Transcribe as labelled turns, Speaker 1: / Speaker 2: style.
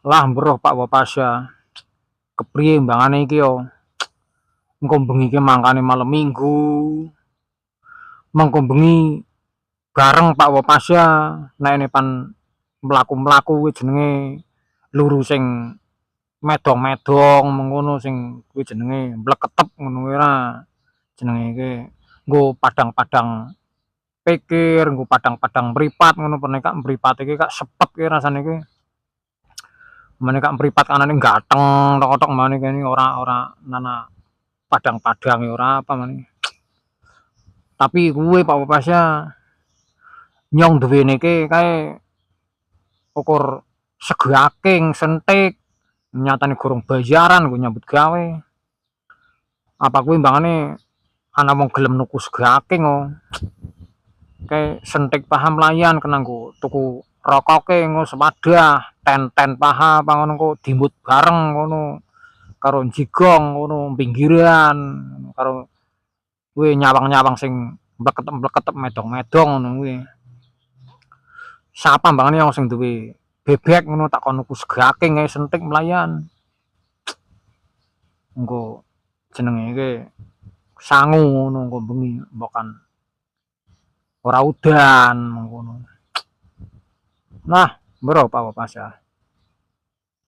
Speaker 1: Lah mbroh Pak Wapasya, kepriye mbangane iki yo? Engko bengi iki mangkane malam Minggu. Mengko bengi bareng Pak Wapasya nek pan mlaku-mlaku kuwi jenenge luru sing medong-medong mengkono sing kuwi jenenge mleketep ngono kuwi ora. Jenenge iki nggo padang-padang pikir, nggo padang-padang mripat ngono penek mripat iki kak sepet ki rasane iki. Mene kak mripat kanane gateng tok-tok mane kene ora nana padang-padang ora apa mane. Tapi kuwe Pak Wapasya nyong duwene iki kae ukur sego aking sentik nyatane gorong bayaran nggo nyambut gawe. Apa kuwi mbangane ana wong gelem nuku sego aking oh. Kae sentik paham layan kena nggo tuku rokoke nggo sepadah, ten-ten paha apa ngono engko dimbut bareng ngono karo jigong ngono pinggiran karo kuwi nyawang-nyawang sing mleketep-mleketep medong-medong ngono kuwi. Sapa mbangane wong sing duwe bebek ngono tak kon nuku sego aking ae sentik mlayan. Engko jenenge iki sangu ngono engko bengi mbokan ora udan mengkono. Nah, mbro Pak Wapasya.